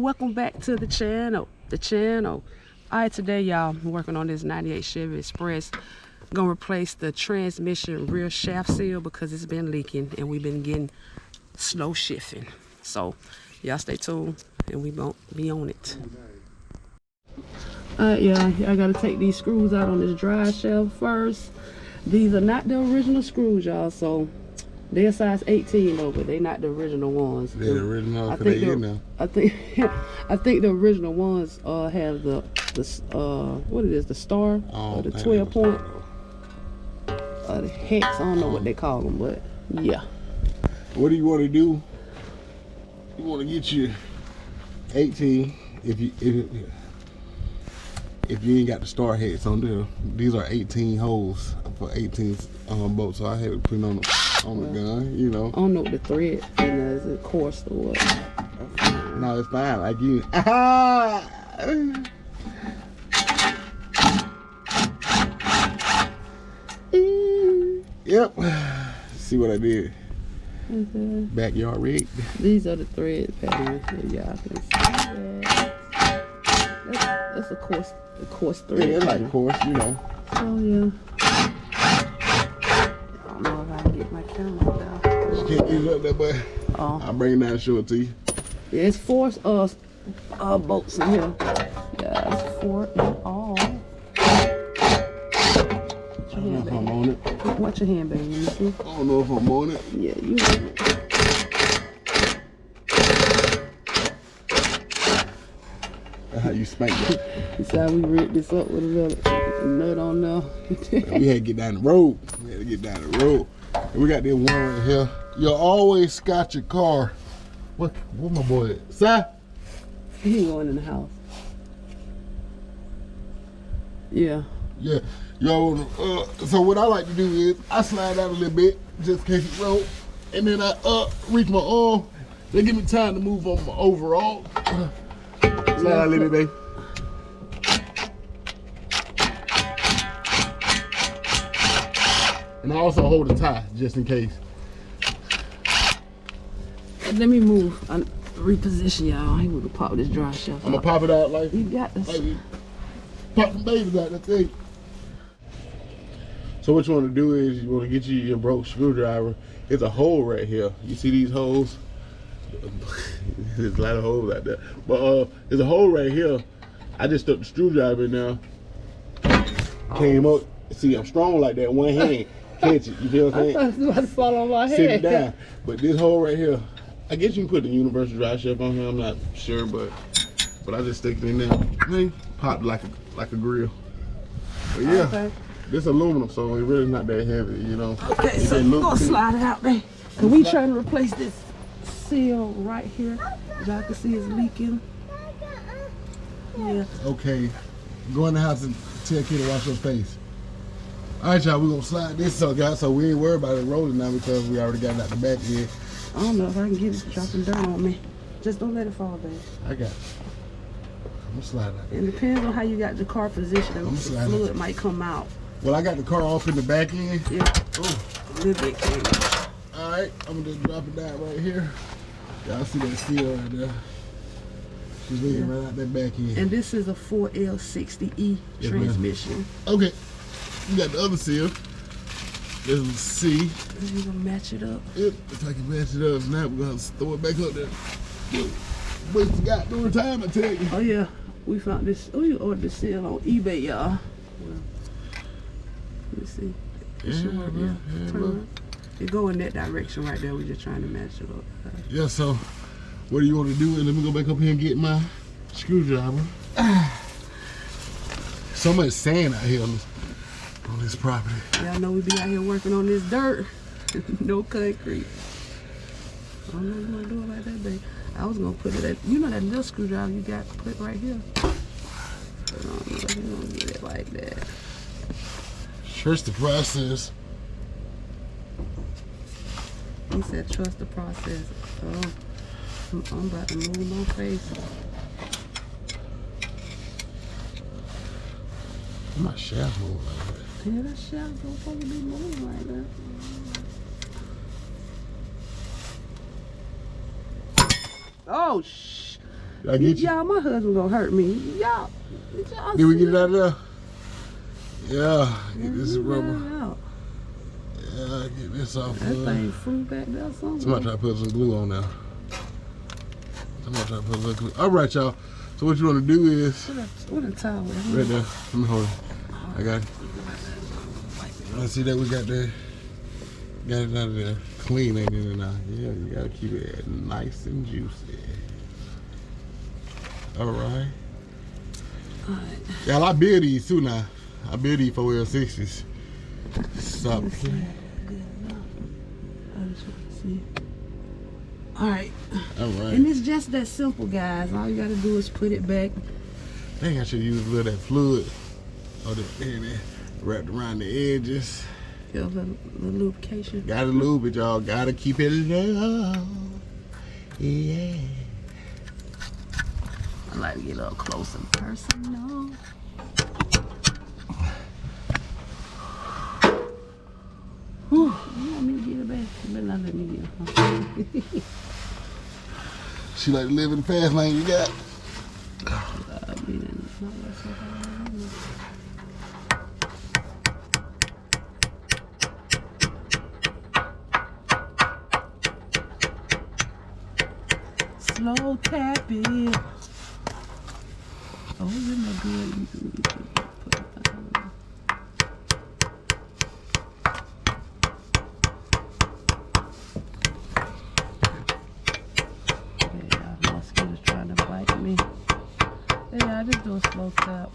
welcome back to the channel. All right, today y'all, I'm working on this 98 Chevy Express. Gonna replace the transmission rear shaft seal because it's been leaking and we've been getting slow shifting. So y'all stay tuned and we won't be on it. All right, y'all, I gotta take these screws out on this drive shaft first. These are not the original screws, y'all, so they're size 18 though, but they're not the original ones. They're the original. I think the original ones have the what it is, the star or the 12 point the hex. I don't know what they call them, but yeah. What do you want to do? You want to get your 18 if you ain't got the star heads on there. These are 18 holes for 18 bolts, so I had to put it on the gun, you know. I don't know what the thread is it coarse or what. No, it's fine, like you. Yep. See what I did? Backyard rig. These are the thread patterns. Yeah, I can see that. That's a coarse thread. Yeah, like coarse, you know. Oh yeah. I don't know if I can get my camera down. You can't use up that, but I'll bring it down and show it to you. Yeah, it's 4 bolts in here. Yeah, it's 4 in all. I don't know if I'm on it. Watch your hand, baby. Let me see. I don't know if I'm on it. Yeah, you on it. That's how you spank it. This how we rigged this up with a little nut on there. We had to get down the road. And we got this one right here. You'll always scotch your car. What my boy at? Si? He going in the house. Yeah. Yeah. Yo, so what I like to do is I slide out a little bit just in case it roll, and then I reach my arm. They give me time to move on my overall. Slide out a little bit, baby. And I also hold the tie just in case. Let me move. Reposition y'all. I want to pop this dry shaft. I'm gonna pop it out like you got this. Like pop the babies out that thing. So what you want to do is you want to get your broke screwdriver. There's a hole right here. You see these holes? There's a lot of holes out there. But there's a hole right here. I just stuck the screwdriver in there. Came up. See, I'm strong like that. One hand. Catch it. You feel what I'm saying? I thought it was about to fall on my head. Sit it down. But this hole right here, I guess you can put the universal drive shaft on here. I'm not sure, but I just stick it in there. Popped like a grill. But yeah. Okay. This aluminum, so it's really not that heavy, you know. Okay, so we're gonna slide it out there. And we trying to replace this seal right here. As y'all can see, it's leaking. Yeah. Okay, go in the house and tell Kid to wash your face. All right, y'all, we're gonna slide this up, guys, so we ain't worried about it rolling now because we already got it out the back here. I don't know if I can get it dropping down on me. Just don't let it fall, baby. I got it. I'm gonna slide out. It depends on how you got your car positioned. The fluid might come out. Well, I got the car off in the back end. Yeah. Oh, a little bit came out. All right, I'm gonna just drop it down right here. Y'all see that seal right there? She's leading right out that back end. And this is a 4L60E transmission. Okay, you got the other seal. There's a C. And you're gonna match it up. Yep, if I can match it up, now we're gonna throw it back up there. Waste the goddamn time, I tell you. Oh yeah, we found this. Oh, you ordered the seal on eBay, y'all. Let me see. It go in that direction right there. We're just trying to match it up. Yeah, so what do you want to do? And let me go back up here and get my screwdriver. So much sand out here on this property. Y'all know we be out here working on this dirt. No concrete. I don't know if you want to do it like that, babe. I was going to put it at, you know that little screwdriver you got to put right here. But I don't know if you're going to get it like that. Trust the process. He said trust the process. Oh, I'm about to move my face. My shaft moving like that. Yeah, that shaft's supposed to be moving like that. Oh, I get you? Y'all, my husband gonna hurt me. Y'all Did we get it out of there? Yeah, get this rubber. Out. Yeah, get this off. That thing flew back there or something. Somebody try to put some glue on there. Somebody try to put a little glue. All right, y'all. So what you want to do is... What a towel. Right there. Let me hold it. I got it. Let's see that we got that. Got it out of there. Clean, ain't it now? Yeah, you got to keep it nice and juicy. All right. Yeah, I build these too now. I build these 4L60s. Stop. All right. All right. And it's just that simple, guys. All you got to do is put it back. I think I should use a little of that fluid. Oh, that wrapped around the edges. Feel the lubrication. Gotta lube it, y'all. Gotta keep it low. Yeah. I like to get a little close and personal. Whew. You want me to get it back? You better not let me get it. She like to live in the fast lane you got. Slow tap it. Oh, you're no good. You can put it down. Yeah, mosquitoes trying to bite me. Yeah, I just do a slow tap.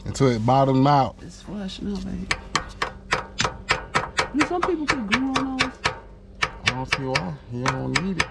Until it bottoms out. It's flush now, baby. Do some people put glue on those? I don't see why. You don't need it.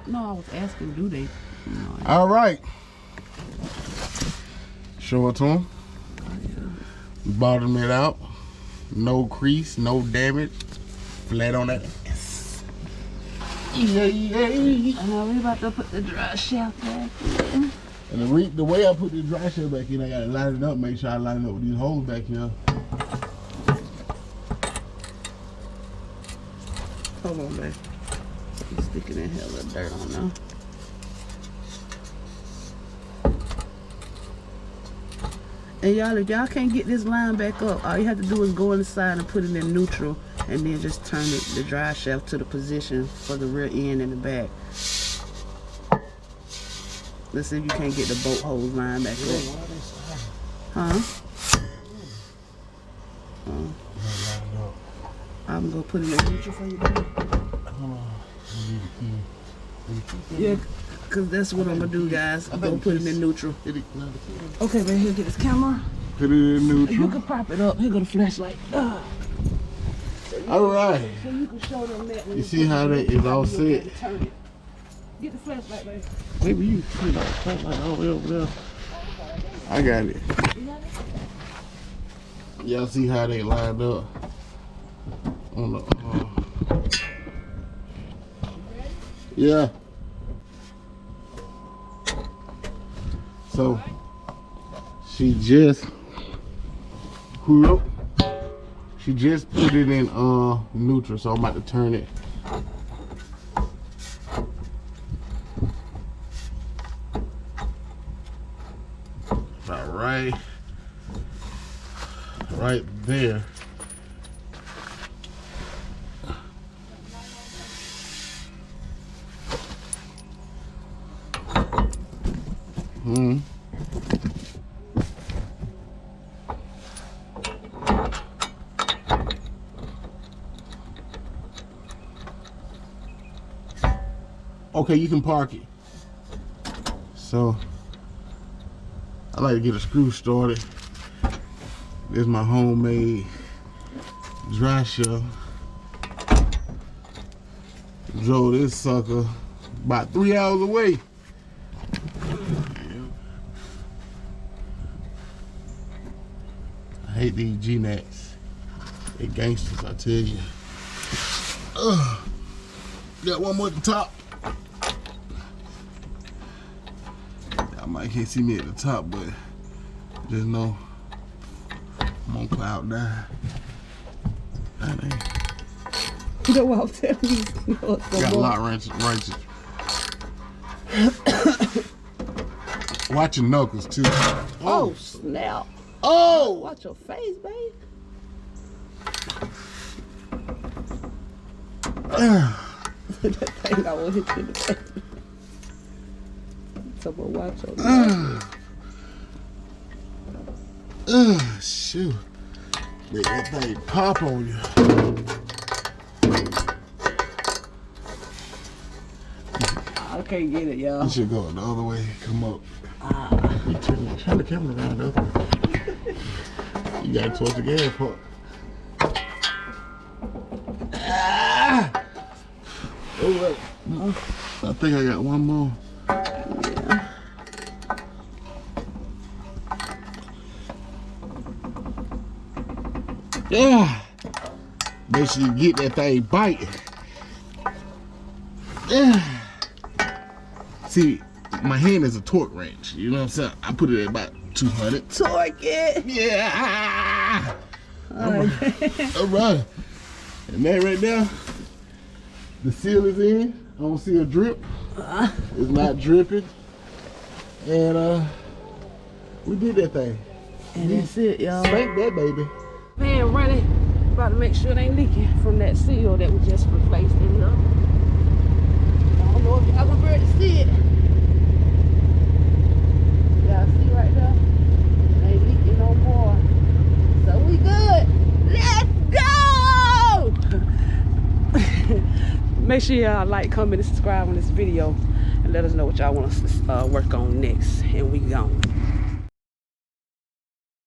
No, I was asking, do they? No, All right. Show it to them. Bottom it out. No crease, no damage. Flat on that ass. Yeah. we about to put the dry shaft back in. And the way I put the dry shaft back in, I gotta line it up, make sure I line it up with these holes back here. Hold on, babe. You're sticking in hella dirt on now. And y'all, if y'all can't get this line back up, all you have to do is go inside and put it in neutral, and then just turn the dry shaft to the position for the rear end and the back. Let's see if you can't get the bolt hose line back up. Huh? I'm gonna put it in neutral for you, baby. Yeah, cause that's what I'm gonna do, guys. I'm gonna put it in neutral. Okay, man, here, get this camera. Put it in neutral. You can prop it up. Here go the flashlight. All right. So you can show them that. You see how that is all set? Turn it. Get the flashlight, baby. Maybe you see that flashlight all the way over there. I got it. Y'all see how they lined up on the yeah. So she just put it in neutral, so I'm about to turn it. About right there. Okay, you can park it. So I like to get a screw started. This is my homemade dry shaft. Drove this sucker about 3 hours away. I hate these G-Nats. They gangsters, I tell you. Got one more at the top. Y'all might can't see me at the top, but just know I'm gonna cloud down. You know what I'm telling you? You know what's going Got a on. lot wrenches. Watch your knuckles too. Oh, snap. Oh! Watch your face, babe. That thing I will hit you in the face. So I'm gonna watch your Shoot. Make that thing pop on you. I can't get it, y'all. You should go the other way. Come up. You turn the camera around the other way. You got to towards the gas part. Oh, wait. I think I got one more. Yeah. Make sure you get that thing biting. Yeah. See, my hand is a torque wrench. You know what I'm saying? I put it at about 200. Torque it. Yeah. All right. All right. And that right now, the seal is in. I don't see a drip. It's not dripping. And we did that thing. And that's it, y'all. Spank that baby. Man, running. About to make sure it ain't leaking from that seal that we just replaced in here. I don't know if y'all gonna be able to see it. Y'all see right there? It ain't leaking no more. So we good. Let's go! Make sure y'all like, comment, and subscribe on this video and let us know what y'all want us to work on next. And we gone.